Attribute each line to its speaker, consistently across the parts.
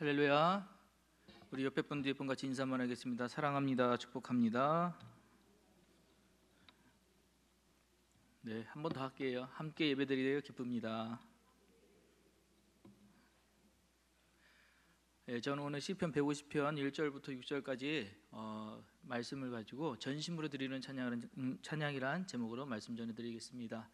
Speaker 1: 할렐루야. 우리 옆에 분 뒤에 분 같이 인사 한번 하겠습니다. 사랑합니다. 축복합니다. 네, 한 번 더 할게요. 함께 예배드리려 기쁩니다. 네, 저는 오늘 시편 150편 1절부터 6절까지 말씀을 가지고 전심으로 드리는 찬양이란 제목으로 말씀 전해드리겠습니다.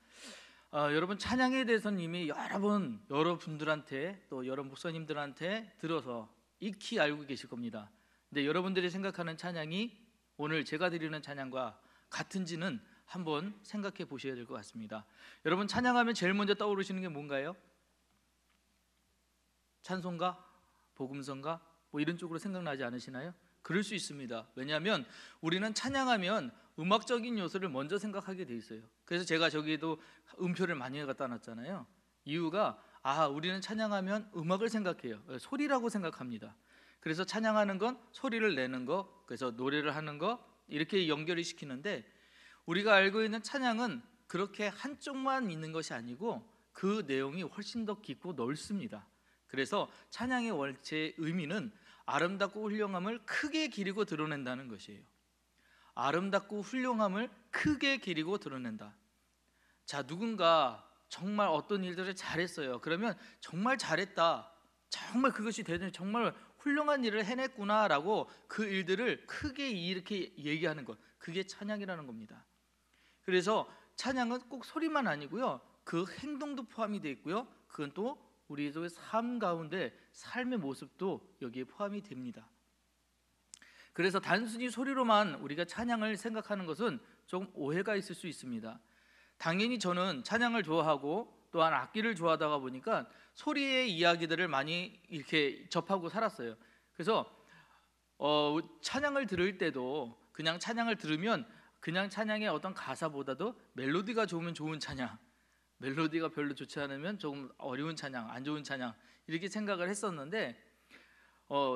Speaker 1: 여러분, 찬양에 대해서는 이미 여러분들한테 또 여러 목사님들한테 들어서 익히 알고 계실 겁니다. 근데 여러분들이 생각하는 찬양이 오늘 제가 드리는 찬양과 같은지는 한번 생각해 보셔야 될 것 같습니다. 여러분, 찬양하면 제일 먼저 떠오르시는 게 뭔가요? 찬송가? 복음성가? 뭐 이런 쪽으로 생각나지 않으시나요? 그럴 수 있습니다. 왜냐하면 우리는 찬양하면 음악적인 요소를 먼저 생각하게 돼 있어요. 그래서 제가 저기에도 음표를 많이 갖다 놨잖아요. 이유가 우리는 찬양하면 음악을 생각해요. 소리라고 생각합니다. 그래서 찬양하는 건 소리를 내는 거, 그래서 노래를 하는 거, 이렇게 연결을 시키는데, 우리가 알고 있는 찬양은 그렇게 한쪽만 있는 것이 아니고 그 내용이 훨씬 더 깊고 넓습니다. 그래서 찬양의 원체 의미는 아름답고 훌륭함을 크게 기리고 드러낸다는 것이에요. 아름답고 훌륭함을 크게 기리고 드러낸다. 자, 누군가 정말 어떤 일들을 잘했어요. 그러면 정말 잘했다, 정말 그것이 대단히 정말 훌륭한 일을 해냈구나라고 그 일들을 크게 이렇게 얘기하는 것, 그게 찬양이라는 겁니다. 그래서 찬양은 꼭 소리만 아니고요, 그 행동도 포함이 되어 있고요, 그건 또 우리의 삶 가운데 삶의 모습도 여기에 포함이 됩니다. 그래서 단순히 소리로만 우리가 찬양을 생각하는 것은 좀 오해가 있을 수 있습니다. 당연히 저는 찬양을 좋아하고 또한 악기를 좋아하다가 보니까 소리의 이야기들을 많이 이렇게 접하고 살았어요. 그래서 찬양을 들을 때도 그냥 찬양을 들으면 그냥 찬양의 어떤 가사보다도 멜로디가 좋으면 좋은 찬양, 멜로디가 별로 좋지 않으면 조금 어려운 찬양, 안 좋은 찬양, 이렇게 생각을 했었는데,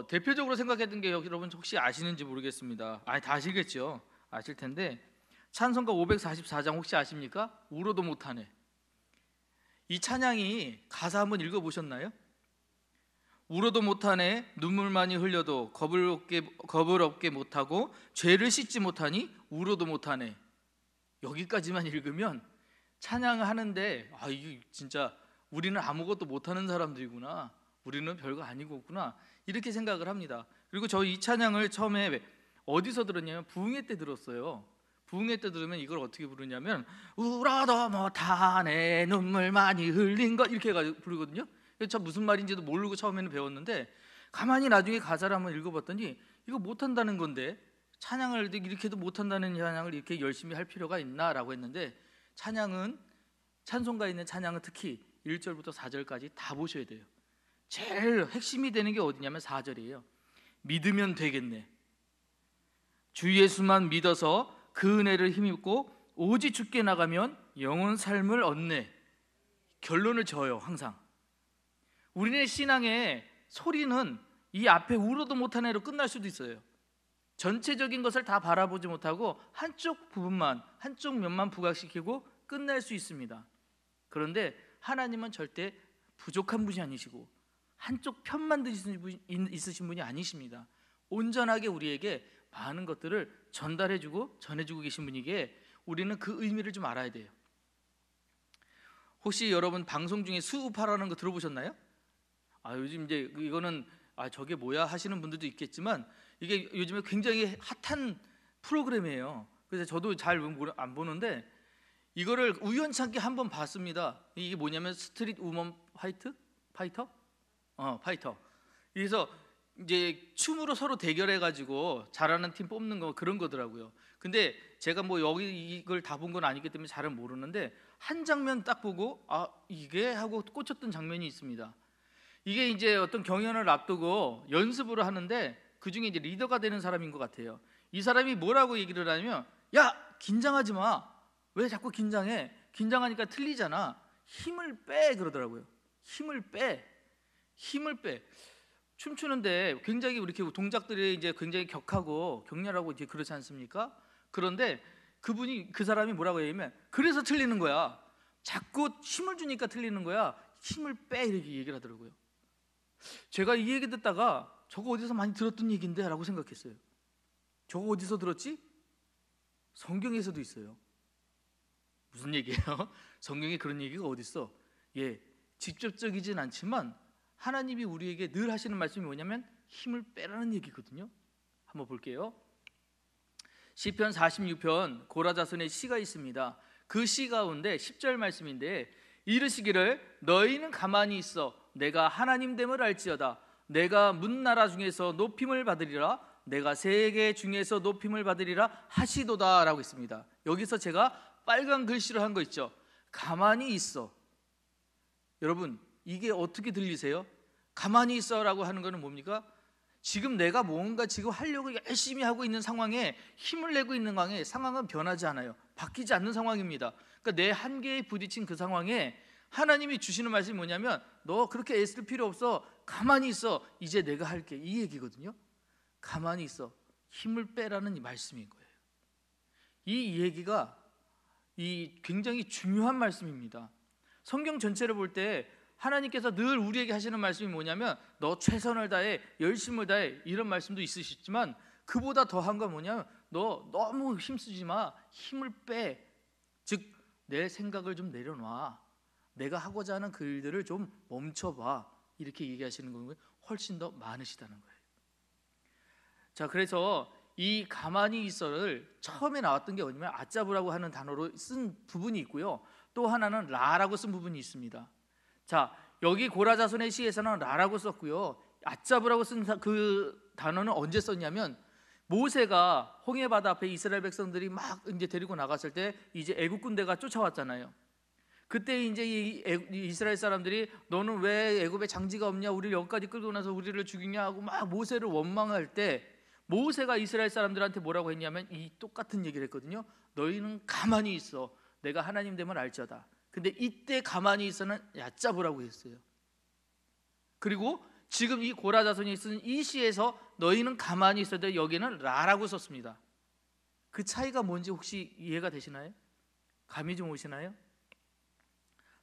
Speaker 1: 대표적으로 생각했던 게 여러분 혹시 아시는지 모르겠습니다. 다 아시겠죠? 아실 텐데 찬송가 544장 혹시 아십니까? 울어도 못하네. 이 찬양이 가사 한번 읽어보셨나요? 울어도 못하네, 눈물만이 흘려도 겁을 없게 못하고 죄를 씻지 못하니 울어도 못하네. 여기까지만 읽으면 찬양하는데 이게 진짜 우리는 아무것도 못하는 사람들이구나, 우리는 별거 아니겠구나, 이렇게 생각을 합니다. 그리고 저 이 찬양을 처음에 어디서 들었냐면 부흥회 때 들었어요. 부흥회 때 들으면 이걸 어떻게 부르냐면 울어도 못하네, 눈물 많이 흘린 것, 이렇게 해가지고 부르거든요. 그래서 저 무슨 말인지도 모르고 처음에는 배웠는데, 가만히 나중에 가사를 한번 읽어봤더니 이거 못한다는 건데, 찬양을 이렇게도 못한다는 찬양을 이렇게 열심히 할 필요가 있나라고 했는데, 찬송가에 있는 찬양은 특히 1절부터 4절까지 다 보셔야 돼요. 제일 핵심이 되는 게 어디냐면 4절이에요. 믿으면 되겠네. 주 예수만 믿어서 그 은혜를 힘입고 오직 주께 나가면 영원 삶을 얻네. 결론을 져요. 항상 우리네 신앙의 소리는 이 앞에 울어도 못하네로 끝날 수도 있어요. 전체적인 것을 다 바라보지 못하고 한쪽 부분만, 한쪽 면만 부각시키고 끝날 수 있습니다. 그런데 하나님은 절대 부족한 분이 아니시고 한쪽 편만 있으신 분이 아니십니다. 온전하게 우리에게 많은 것들을 전달해주고 전해주고 계신 분이기에 우리는 그 의미를 좀 알아야 돼요. 혹시 여러분 방송 중에 수우파라는 거 들어보셨나요? 요즘 이제 이거는 저게 뭐야 하시는 분들도 있겠지만, 이게 요즘에 굉장히 핫한 프로그램이에요. 그래서 저도 잘 안 보는데 이거를 우연찮게 한번 봤습니다. 이게 뭐냐면 스트릿 우먼 파이터. 그래서 이제 춤으로 서로 대결해가지고 잘하는 팀 뽑는 거, 그런 거더라고요. 근데 제가 뭐 여기 이걸 다 본 건 아니기 때문에 잘은 모르는데, 한 장면 딱 보고 이게 하고 꽂혔던 장면이 있습니다. 이게 이제 어떤 경연을 앞두고 연습을 하는데 그 중에 이제 리더가 되는 사람인 것 같아요. 이 사람이 뭐라고 얘기를 하냐면, 야, 긴장하지 마. 왜 자꾸 긴장해? 긴장하니까 틀리잖아. 힘을 빼, 그러더라고요. 힘을 빼. 춤추는데 굉장히 이렇게 동작들이 이제 굉장히 격하고 격렬하고 이제 그렇지 않습니까? 그런데 그 사람이 뭐라고 얘기하면, 그래서 틀리는 거야. 자꾸 힘을 주니까 틀리는 거야. 힘을 빼, 이렇게 얘기를 하더라고요. 제가 이 얘기 듣다가 저거 어디서 많이 들었던 얘기인데 라고 생각했어요. 저거 어디서 들었지? 성경에서도 있어요. 무슨 얘기예요? 성경에 그런 얘기가 어디 있어? 예, 직접적이진 않지만 하나님이 우리에게 늘 하시는 말씀이 뭐냐면 힘을 빼라는 얘기거든요. 한번 볼게요. 시편 46편 고라자손의 시가 있습니다. 그 시 가운데 10절 말씀인데, 이르시기를 너희는 가만히 있어 내가 하나님 됨을 알지어다. 내가 문나라 중에서 높임을 받으리라. 내가 세계 중에서 높임을 받으리라 하시도다 라고 있습니다. 여기서 제가 빨간 글씨로 한 거 있죠. 가만히 있어. 여러분, 이게 어떻게 들리세요? 가만히 있어라고 하는 거는 뭡니까? 지금 내가 뭔가 지금 하려고 열심히 하고 있는 상황에 힘을 내고 있는 상황은 변하지 않아요. 바뀌지 않는 상황입니다. 그러니까 내 한계에 부딪힌 그 상황에 하나님이 주시는 말씀이 뭐냐면 너 그렇게 애쓸 필요 없어. 가만히 있어. 이제 내가 할게. 이 얘기거든요. 가만히 있어. 힘을 빼라는 이 말씀인 거예요. 이 얘기가 굉장히 중요한 말씀입니다. 성경 전체를 볼 때 하나님께서 늘 우리에게 하시는 말씀이 뭐냐면 너 최선을 다해, 열심을 다해, 이런 말씀도 있으시지만 그보다 더한 건 뭐냐면 너 너무 힘쓰지 마. 힘을 빼. 즉 내 생각을 좀 내려놔. 내가 하고자 하는 그 일들을 좀 멈춰봐. 이렇게 얘기하시는 거고요. 훨씬 더 많으시다는 거예요. 자, 그래서 이 가만히 있어를 처음에 나왔던 게 뭐냐면 아짜부라고 하는 단어로 쓴 부분이 있고요. 또 하나는 라라고 쓴 부분이 있습니다. 자, 여기 고라자손의 시에서는 라라고 썼고요. 아짜부라고 쓴 그 단어는 언제 썼냐면 모세가 홍해바다 앞에 이스라엘 백성들이 막 이제 데리고 나갔을 때 이제 애국 군대가 쫓아왔잖아요. 그때 이제 이스라엘 사람들이 너는 왜 애굽에 장지가 없냐, 우리를 여기까지 끌고 나서 우리를 죽이냐 하고 막 모세를 원망할 때 모세가 이스라엘 사람들한테 뭐라고 했냐면 이 똑같은 얘기를 했거든요. 너희는 가만히 있어. 내가 하나님 됨을 알지어다. 근데 이때 가만히 있어는 얕잡으라고 했어요. 그리고 지금 이 고라자손이 쓴 이 시에서 너희는 가만히 있어야 돼. 여기는 라라고 썼습니다. 그 차이가 뭔지 혹시 이해가 되시나요? 감이 좀 오시나요?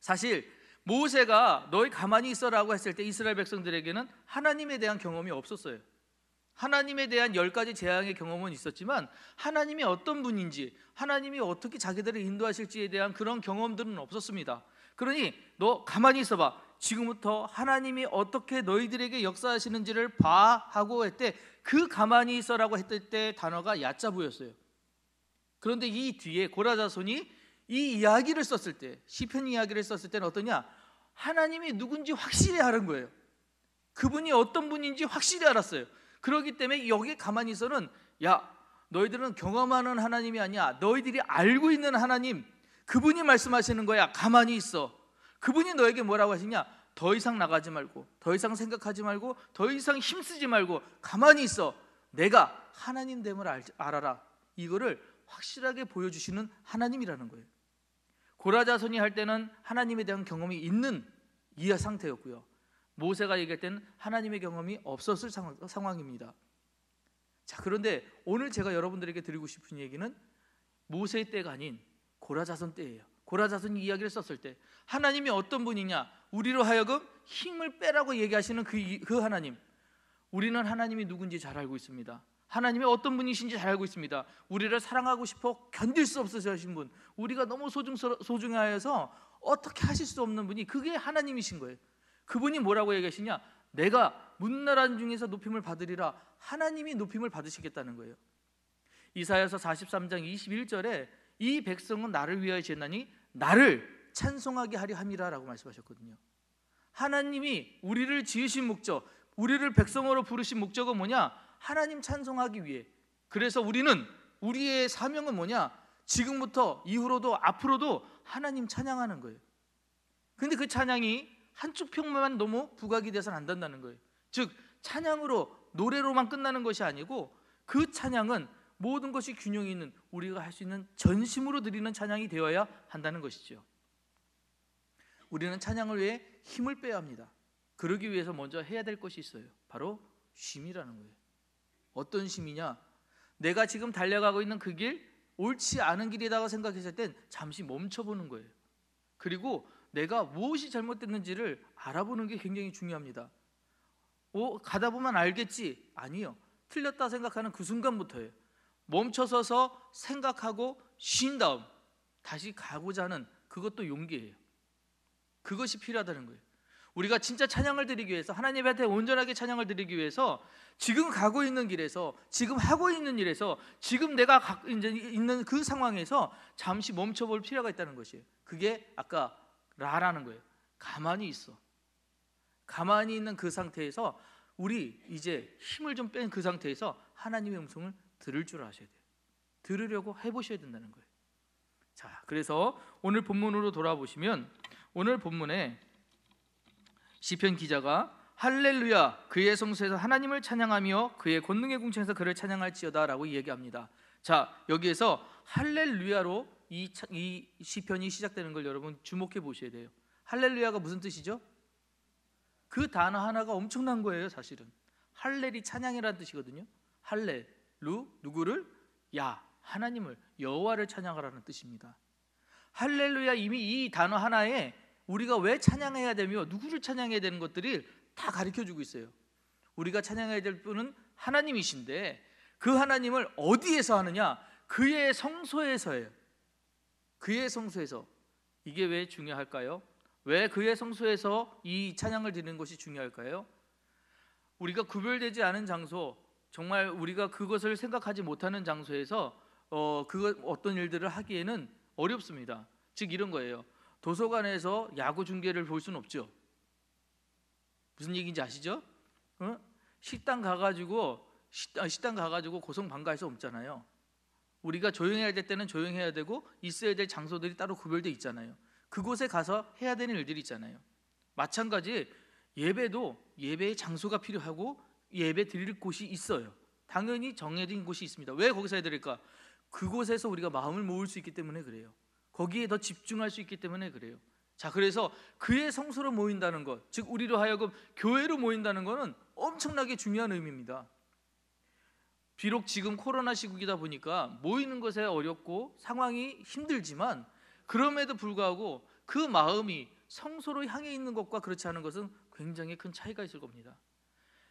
Speaker 1: 사실 모세가 너희 가만히 있어라고 했을 때 이스라엘 백성들에게는 하나님에 대한 경험이 없었어요. 하나님에 대한 10가지 재앙의 경험은 있었지만 하나님이 어떤 분인지, 하나님이 어떻게 자기들을 인도하실지에 대한 그런 경험들은 없었습니다. 그러니 너 가만히 있어봐. 지금부터 하나님이 어떻게 너희들에게 역사하시는지를 봐 하고 했대. 그 가만히 있어라고 했을 때 단어가 얕잡우였어요. 그런데 이 뒤에 고라자손이 이 이야기를 썼을 때, 시편 이야기를 썼을 때는 어떠냐? 하나님이 누군지 확실히 아는 거예요. 그분이 어떤 분인지 확실히 알았어요. 그렇기 때문에 여기 가만히 있어는 야, 너희들은 경험하는 하나님이 아니야. 너희들이 알고 있는 하나님, 그분이 말씀하시는 거야. 가만히 있어. 그분이 너에게 뭐라고 하시냐? 더 이상 나가지 말고, 더 이상 생각하지 말고, 더 이상 힘쓰지 말고 가만히 있어. 내가 하나님 됨을 알아라. 이거를 확실하게 보여주시는 하나님이라는 거예요. 고라자손이 할 때는 하나님에 대한 경험이 있는 이 상태였고요. 모세가 얘기할 때는 하나님의 경험이 없었을 상황입니다. 자, 그런데 오늘 제가 여러분들에게 드리고 싶은 얘기는 모세의 때가 아닌 고라자손 때예요. 고라자손이 이야기를 썼을 때 하나님이 어떤 분이냐, 우리로 하여금 힘을 빼라고 얘기하시는 그 하나님, 우리는 하나님이 누군지 잘 알고 있습니다. 하나님이 어떤 분이신지 잘 알고 있습니다. 우리를 사랑하고 싶어 견딜 수 없으셔 하신 분, 우리가 너무 소중하여서 어떻게 하실 수 없는 분이 그게 하나님이신 거예요. 그분이 뭐라고 얘기하시냐? 내가 문나라 중에서 높임을 받으리라. 하나님이 높임을 받으시겠다는 거예요. 이사야서 43장 21절에 이 백성은 나를 위하여 지었나니 나를 찬송하게 하려 함이라 라고 말씀하셨거든요. 하나님이 우리를 지으신 목적, 우리를 백성으로 부르신 목적은 뭐냐? 하나님 찬송하기 위해. 그래서 우리의 사명은 뭐냐? 지금부터 이후로도 앞으로도 하나님 찬양하는 거예요. 근데 그 찬양이 한쪽 평만 너무 부각이 돼서는 안 된다는 거예요. 즉 찬양으로, 노래로만 끝나는 것이 아니고 그 찬양은 모든 것이 균형이 있는, 우리가 할 수 있는 전심으로 드리는 찬양이 되어야 한다는 것이죠. 우리는 찬양을 위해 힘을 빼야 합니다. 그러기 위해서 먼저 해야 될 것이 있어요. 바로 쉼이라는 거예요. 어떤 쉼이냐? 내가 지금 달려가고 있는 그 길, 옳지 않은 길이라고 생각했을 땐 잠시 멈춰보는 거예요. 그리고 내가 무엇이 잘못됐는지를 알아보는 게 굉장히 중요합니다. 가다 보면 알겠지. 아니요. 틀렸다 생각하는 그 순간부터예요. 멈춰서서 생각하고 쉰 다음 다시 가고자 하는 그것도 용기예요. 그것이 필요하다는 거예요. 우리가 진짜 찬양을 드리기 위해서, 하나님한테 온전하게 찬양을 드리기 위해서 지금 가고 있는 길에서, 지금 하고 있는 일에서, 지금 내가 이제 있는 그 상황에서 잠시 멈춰볼 필요가 있다는 것이에요. 그게 아까 라라는 거예요. 가만히 있어. 가만히 있는 그 상태에서 우리 이제 힘을 좀 뺀 그 상태에서 하나님의 음성을 들을 줄 아셔야 돼요. 들으려고 해보셔야 된다는 거예요. 자, 그래서 오늘 본문으로 돌아보시면, 오늘 본문에 시편 기자가 할렐루야 그의 성소에서 하나님을 찬양하며 그의 권능의 궁창에서 그를 찬양할지어다 라고 얘기합니다. 자, 여기에서 할렐루야로 이 시편이 시작되는 걸 여러분 주목해 보셔야 돼요. 할렐루야가 무슨 뜻이죠? 그 단어 하나가 엄청난 거예요. 사실은 할렐이 찬양이라는 뜻이거든요. 할렐, 누구를? 야, 하나님을, 여호와를 찬양하라는 뜻입니다. 할렐루야, 이미 이 단어 하나에 우리가 왜 찬양해야 되며 누구를 찬양해야 되는 것들이 다 가르쳐주고 있어요. 우리가 찬양해야 될 분은 하나님이신데 그 하나님을 어디에서 하느냐? 그의 성소에서예요. 그의 성소에서. 이게 왜 중요할까요? 왜 그의 성소에서 이 찬양을 드리는 것이 중요할까요? 우리가 구별되지 않은 장소, 정말 우리가 그것을 생각하지 못하는 장소에서 어떤 일들을 하기에는 어렵습니다. 즉 이런 거예요. 도서관에서 야구 중계를 볼 수는 없죠. 무슨 얘기인지 아시죠? 식당 가가지고 고성방가할 수 없잖아요. 우리가 조용해야 될 때는 조용해야 되고 있어야 될 장소들이 따로 구별되어 있잖아요. 그곳에 가서 해야 되는 일들이 있잖아요. 마찬가지 예배도 예배의 장소가 필요하고 예배 드릴 곳이 있어요. 당연히 정해진 곳이 있습니다. 왜 거기서 해야 될까? 그곳에서 우리가 마음을 모을 수 있기 때문에 그래요. 거기에 더 집중할 수 있기 때문에 그래요. 자, 그래서 그의 성소로 모인다는 것, 즉 우리로 하여금 교회로 모인다는 것은 엄청나게 중요한 의미입니다. 비록 지금 코로나 시국이다 보니까 모이는 것에 어렵고 상황이 힘들지만 그럼에도 불구하고 그 마음이 성소로 향해 있는 것과 그렇지 않은 것은 굉장히 큰 차이가 있을 겁니다.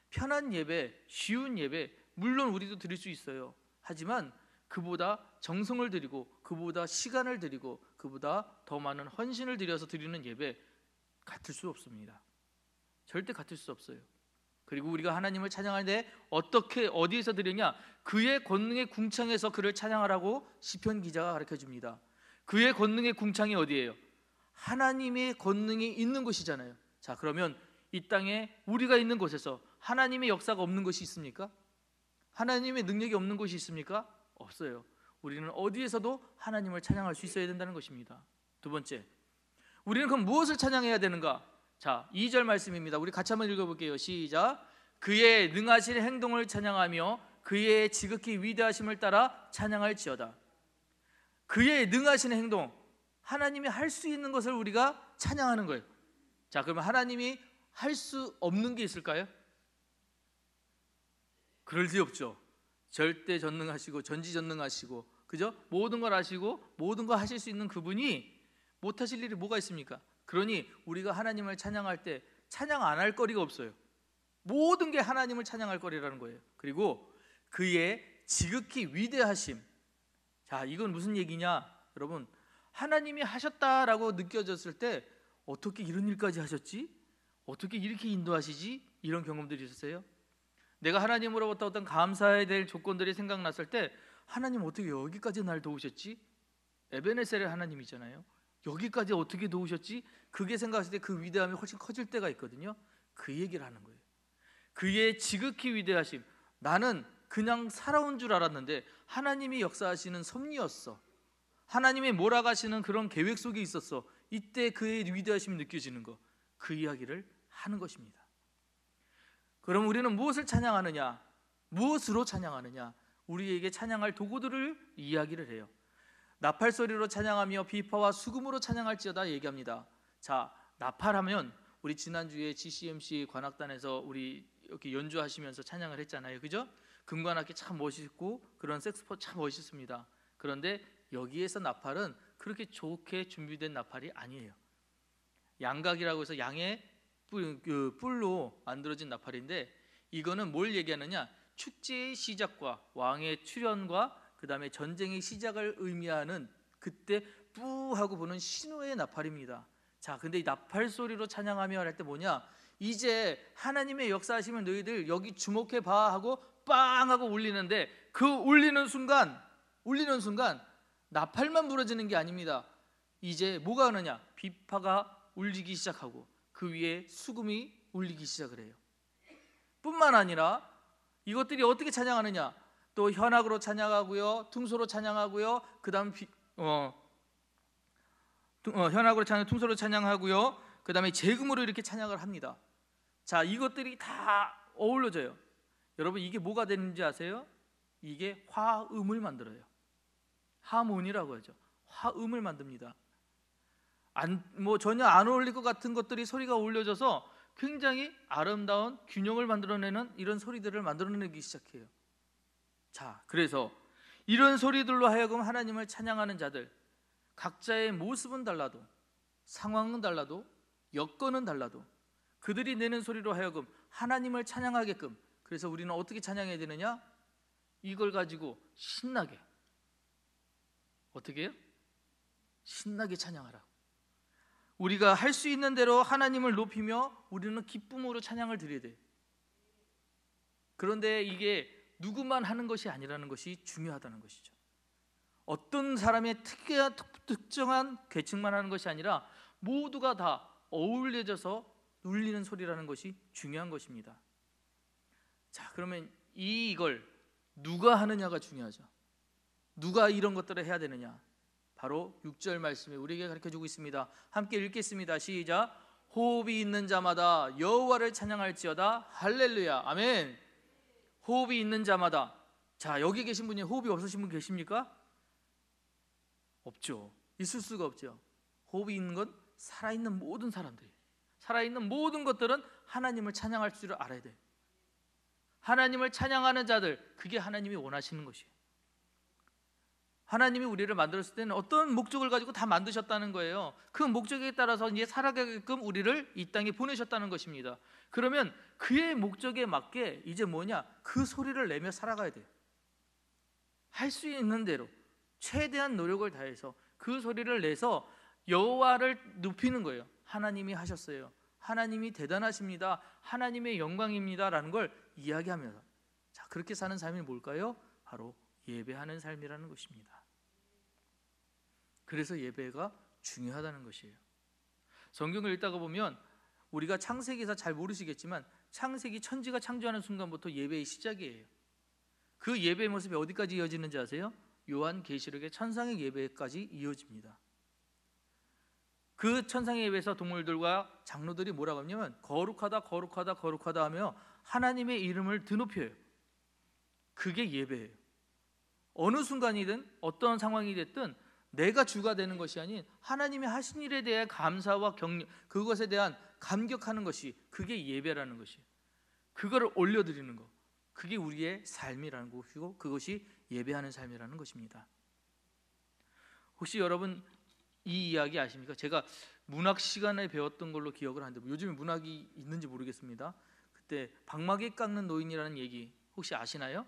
Speaker 1: 편한 예배, 쉬운 예배 물론 우리도 드릴 수 있어요. 하지만 그보다 정성을 들이고 그보다 시간을 들이고 그보다 더 많은 헌신을 들여서 드리는 예배 같을 수 없습니다. 절대 같을 수 없어요. 그리고 우리가 하나님을 찬양하는데 어디에서 드리냐? 그의 권능의 궁창에서 그를 찬양하라고 시편 기자가 가르쳐줍니다. 그의 권능의 궁창이 어디예요? 하나님의 권능이 있는 곳이잖아요. 자, 그러면 이 땅에 우리가 있는 곳에서 하나님의 역사가 없는 곳이 있습니까? 하나님의 능력이 없는 곳이 있습니까? 없어요. 우리는 어디에서도 하나님을 찬양할 수 있어야 된다는 것입니다. 두 번째, 우리는 그럼 무엇을 찬양해야 되는가? 자, 2절 말씀입니다. 우리 같이 한번 읽어볼게요. 시작. 그의 능하신 행동을 찬양하며 그의 지극히 위대하심을 따라 찬양할지어다. 그의 능하신 행동, 하나님이 할 수 있는 것을 우리가 찬양하는 거예요. 자, 그러면 하나님이 할 수 없는 게 있을까요? 그럴 리 없죠. 절대 전능하시고 전지전능하시고, 그죠? 모든 걸 아시고 모든 걸 하실 수 있는 그분이 못하실 일이 뭐가 있습니까? 그러니 우리가 하나님을 찬양할 때 찬양 안 할 거리가 없어요. 모든 게 하나님을 찬양할 거리라는 거예요. 그리고 그의 지극히 위대하심. 자, 이건 무슨 얘기냐? 여러분, 하나님이 하셨다라고 느껴졌을 때 어떻게 이런 일까지 하셨지? 어떻게 이렇게 인도하시지? 이런 경험들이 있었어요? 내가 하나님으로부터 어떤 감사해야 될 조건들이 생각났을 때 하나님 어떻게 여기까지 날 도우셨지? 에베네셀의 하나님이잖아요. 여기까지 어떻게 도우셨지? 그게 생각했을 때 그 위대함이 훨씬 커질 때가 있거든요. 그 얘기를 하는 거예요. 그의 지극히 위대하심. 나는 그냥 살아온 줄 알았는데 하나님이 역사하시는 섭리였어. 하나님의 몰아가시는 그런 계획 속에 있었어. 이때 그의 위대하심이 느껴지는 거, 그 이야기를 하는 것입니다. 그럼 우리는 무엇을 찬양하느냐? 무엇으로 찬양하느냐? 우리에게 찬양할 도구들을 이야기를 해요. 나팔소리로 찬양하며 비파와 수금으로 찬양할지어다 얘기합니다. 자, 나팔하면 우리 지난주에 GCMC 관악단에서 우리 이렇게 연주하시면서 찬양을 했잖아요. 그죠? 금관악기 참 멋있고 그런 색소폰 참 멋있습니다. 그런데 여기에서 나팔은 그렇게 좋게 준비된 나팔이 아니에요. 양각이라고 해서 양의 뿔로 만들어진 나팔인데 이거는 뭘 얘기하느냐? 축제의 시작과 왕의 출현과 그 다음에 전쟁의 시작을 의미하는 그때 뿌하고 부는 신호의 나팔입니다. 자, 근데 이 나팔 소리로 찬양하며 할 때 뭐냐? 이제 하나님의 역사하시면 너희들 여기 주목해 봐 하고 빵 하고 울리는데 그 울리는 순간 나팔만 부러지는 게 아닙니다. 이제 뭐가 하느냐? 비파가 울리기 시작하고 그 위에 수금이 울리기 시작을 해요. 뿐만 아니라 이것들이 어떻게 찬양하느냐? 또 현악으로 찬양하고요, 퉁소로 찬양하고요, 그 다음 현악으로 찬양, 퉁소로 찬양하고요, 그 다음에 재금으로 이렇게 찬양을 합니다. 자, 이것들이 다 어우러져요. 여러분, 이게 뭐가 되는지 아세요? 이게 화음을 만들어요. 하모니라고 하죠. 화음을 만듭니다. 전혀 안 어울릴 것 같은 것들이 소리가 올려져서 굉장히 아름다운 균형을 만들어내는 이런 소리들을 만들어내기 시작해요. 자, 그래서 이런 소리들로 하여금 하나님을 찬양하는 자들, 각자의 모습은 달라도, 상황은 달라도, 여건은 달라도 그들이 내는 소리로 하여금 하나님을 찬양하게끔, 그래서 우리는 어떻게 찬양해야 되느냐? 이걸 가지고 신나게, 어떻게 해요? 신나게 찬양하라. 우리가 할 수 있는 대로 하나님을 높이며 우리는 기쁨으로 찬양을 드려야 돼. 그런데 이게 누구만 하는 것이 아니라는 것이 중요하다는 것이죠. 어떤 사람의 특정한 계층만 하는 것이 아니라 모두가 다 어울려져서 울리는 소리라는 것이 중요한 것입니다. 자, 그러면 이걸 누가 하느냐가 중요하죠. 누가 이런 것들을 해야 되느냐? 바로 6절 말씀에 우리에게 가르쳐주고 있습니다. 함께 읽겠습니다. 시작. 호흡이 있는 자마다 여호와를 찬양할지어다. 할렐루야. 아멘. 호흡이 있는 자마다. 자, 여기 계신 분이 호흡이 없으신 분 계십니까? 없죠. 있을 수가 없죠. 호흡이 있는 건 살아있는 모든 사람들, 살아있는 모든 것들은 하나님을 찬양할 줄 알아야 돼. 하나님을 찬양하는 자들, 그게 하나님이 원하시는 것이에요. 하나님이 우리를 만들었을 때는 어떤 목적을 가지고 다 만드셨다는 거예요. 그 목적에 따라서 이제 살아가게끔 우리를 이 땅에 보내셨다는 것입니다. 그러면 그의 목적에 맞게 이제 뭐냐? 그 소리를 내며 살아가야 돼요. 할 수 있는 대로 최대한 노력을 다해서 그 소리를 내서 여호와를 높이는 거예요. 하나님이 하셨어요. 하나님이 대단하십니다. 하나님의 영광입니다. 라는 걸 이야기하면서, 자, 그렇게 사는 삶이 뭘까요? 바로 예배하는 삶이라는 것입니다. 그래서 예배가 중요하다는 것이에요. 성경을 읽다가 보면 우리가 창세기에서 잘 모르시겠지만 창세기, 천지가 창조하는 순간부터 예배의 시작이에요. 그 예배의 모습이 어디까지 이어지는지 아세요? 요한계시록의 천상의 예배까지 이어집니다. 그 천상의 예배에서 동물들과 장로들이 뭐라고 하냐면 거룩하다 거룩하다 거룩하다 하며 하나님의 이름을 드높여요. 그게 예배예요. 어느 순간이든 어떤 상황이 됐든 내가 주가 되는 것이 아닌 하나님이 하신 일에 대해 감사와 격려, 그것에 대한 감격하는 것이, 그게 예배라는 것이에요. 그거를 올려드리는 것, 그게 우리의 삶이라는 것이고 그것이 예배하는 삶이라는 것입니다. 혹시 여러분 이 이야기 아십니까? 제가 문학 시간에 배웠던 걸로 기억을 하는데 요즘에 문학이 있는지 모르겠습니다. 그때 방망이 깎는 노인이라는 얘기 혹시 아시나요?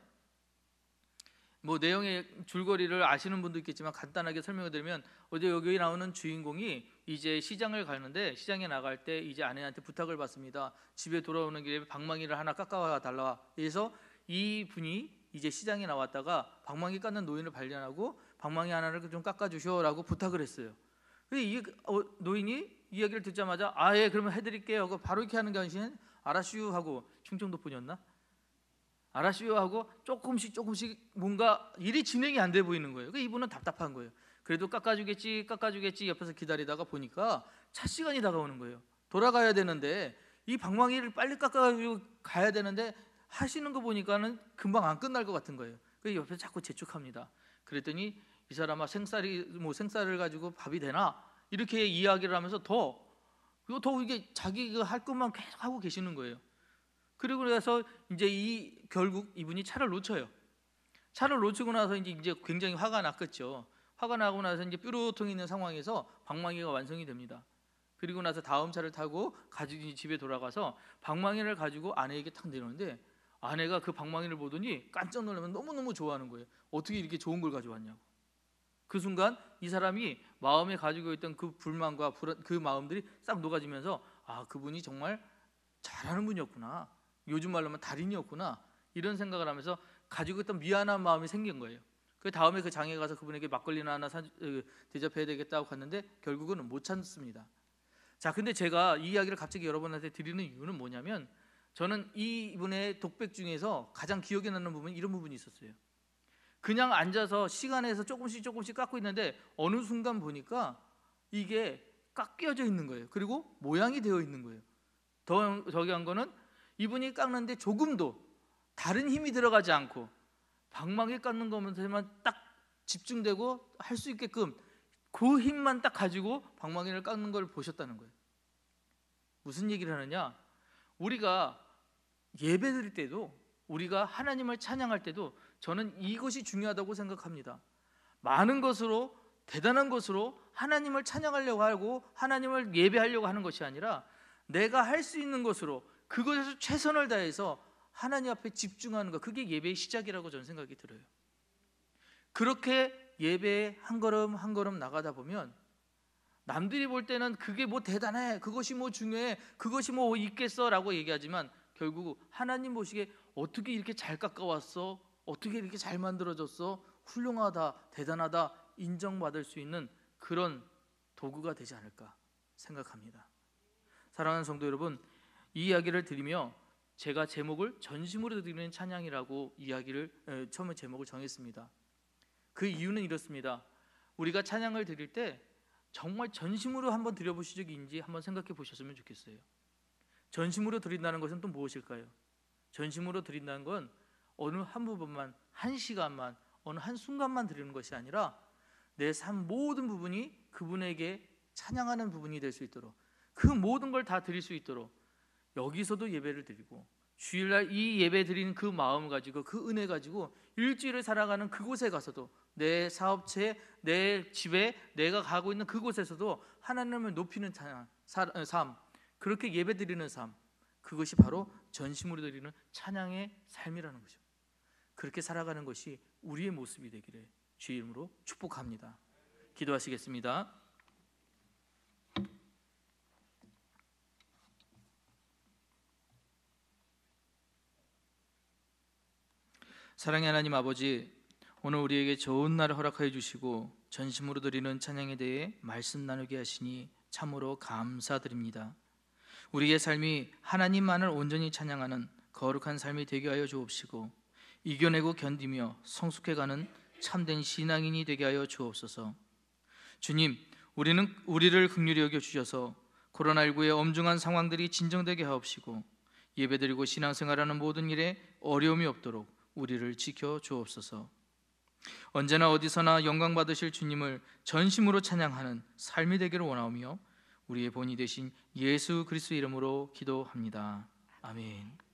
Speaker 1: 내용의 줄거리를 아시는 분도 있겠지만 간단하게 설명을 드리면, 어제 여기 나오는 주인공이 이제 시장을 가는데 시장에 나갈 때 이제 아내한테 부탁을 받습니다. 집에 돌아오는 길에 방망이를 하나 깎아 달라. 그래서 이 분이 이제 시장에 나왔다가 방망이 깎는 노인을 발견하고 방망이 하나를 좀 깎아주셔라고 부탁을 했어요. 이 노인이 이야기를 듣자마자 예, 그러면 해드릴게요 하고 바로 이렇게 하는 게 아니라 알았슈 하고, 충청도 분이었나? 알았슈 하고 조금씩 뭔가 일이 진행이 안 돼 보이는 거예요. 이분은 답답한 거예요. 그래도 깎아주겠지 옆에서 기다리다가 보니까 차 시간이 다가오는 거예요. 돌아가야 되는데 이 방망이를 빨리 깎아가지고 가야 되는데 하시는 거 보니까는 금방 안 끝날 것 같은 거예요. 그래서 옆에서 자꾸 재촉합니다. 그랬더니 이 사람아 생쌀을 가지고 밥이 되나? 이렇게 이야기를 하면서 더 이게 자기가 할 것만 계속 하고 계시는 거예요. 그리고 나서 이제 결국 이분이 차를 놓쳐요. 차를 놓치고 나서 이제 굉장히 화가 났겠죠. 화가 나고 나서 이제 뾰루통이 있는 상황에서 방망이가 완성이 됩니다. 그리고 나서 다음 차를 타고 가지고 집에 돌아가서 방망이를 가지고 아내에게 탁 내놓는데 아내가 그 방망이를 보더니 깜짝 놀라면 너무너무 좋아하는 거예요. 어떻게 이렇게 좋은 걸 가져왔냐고. 그 순간 이 사람이 마음에 가지고 있던 그 불만과 그 마음들이 싹 녹아지면서 아, 그분이 정말 잘하는 분이었구나, 요즘 말로 하면 달인이었구나, 이런 생각을 하면서 가지고 있던 미안한 마음이 생긴 거예요. 그 다음에 그 장에 가서 그분에게 막걸리나 하나 대접해야 되겠다고 갔는데 결국은 못 찾습니다. 자, 근데 제가 이 이야기를 갑자기 여러분한테 드리는 이유는 뭐냐면, 저는 이분의 독백 중에서 가장 기억에 남는 부분이 이런 부분이 있었어요. 그냥 앉아서 시간에서 조금씩 깎고 있는데 어느 순간 보니까 이게 깎여져 있는 거예요. 그리고 모양이 되어 있는 거예요. 더 저기한 거는 이분이 깎는데 조금도 다른 힘이 들어가지 않고 방망이 깎는 것만 딱 집중되고 할 수 있게끔 그 힘만 딱 가지고 방망이를 깎는 걸 보셨다는 거예요. 무슨 얘기를 하느냐, 우리가 예배 드릴 때도, 우리가 하나님을 찬양할 때도 저는 이것이 중요하다고 생각합니다. 많은 것으로, 대단한 것으로 하나님을 찬양하려고 하고 하나님을 예배하려고 하는 것이 아니라 내가 할 수 있는 것으로 그것에서 최선을 다해서 하나님 앞에 집중하는 것, 그게 예배의 시작이라고 저는 생각이 들어요. 그렇게 예배에 한 걸음 한 걸음 나가다 보면 남들이 볼 때는 그게 뭐 대단해, 그것이 뭐 중요해, 그것이 뭐 있겠어 라고 얘기하지만 결국 하나님 보시기에 어떻게 이렇게 잘 깎아왔어, 어떻게 이렇게 잘 만들어졌어, 훌륭하다, 대단하다 인정받을 수 있는 그런 도구가 되지 않을까 생각합니다. 사랑하는 성도 여러분, 이 이야기를 드리며 제가 제목을 전심으로 드리는 찬양이라고 처음에 제목을 정했습니다. 그 이유는 이렇습니다. 우리가 찬양을 드릴 때 정말 전심으로 한번 드려보신 적이 있는지 한번 생각해 보셨으면 좋겠어요. 전심으로 드린다는 것은 또 무엇일까요? 전심으로 드린다는 건 어느 한 부분만, 한 시간만, 어느 한 순간만 드리는 것이 아니라 내 삶 모든 부분이 그분에게 찬양하는 부분이 될 수 있도록, 그 모든 걸 다 드릴 수 있도록 여기서도 예배를 드리고 주일날 이 예배 드리는 그 마음을 가지고, 그 은혜 가지고 일주일을 살아가는 그곳에 가서도, 내 사업체, 내 집에, 내가 가고 있는 그곳에서도 하나님을 높이는 삶, 그렇게 예배 드리는 삶, 그것이 바로 전심으로 드리는 찬양의 삶이라는 거죠. 그렇게 살아가는 것이 우리의 모습이 되기를 주의 이름으로 축복합니다. 기도하시겠습니다. 사랑의 하나님 아버지, 오늘 우리에게 좋은 날을 허락하여 주시고 전심으로 드리는 찬양에 대해 말씀 나누게 하시니 참으로 감사드립니다. 우리의 삶이 하나님만을 온전히 찬양하는 거룩한 삶이 되게 하여 주옵시고 이겨내고 견디며 성숙해가는 참된 신앙인이 되게 하여 주옵소서. 주님, 우리를 긍휼히 여겨 주셔서 코로나19의 엄중한 상황들이 진정되게 하옵시고 예배드리고 신앙생활하는 모든 일에 어려움이 없도록 우리를 지켜 주옵소서. 언제나 어디서나 영광 받으실 주님을 전심으로 찬양하는 삶이 되기를 원하오며 우리의 본이 되신 예수 그리스도 이름으로 기도합니다. 아멘.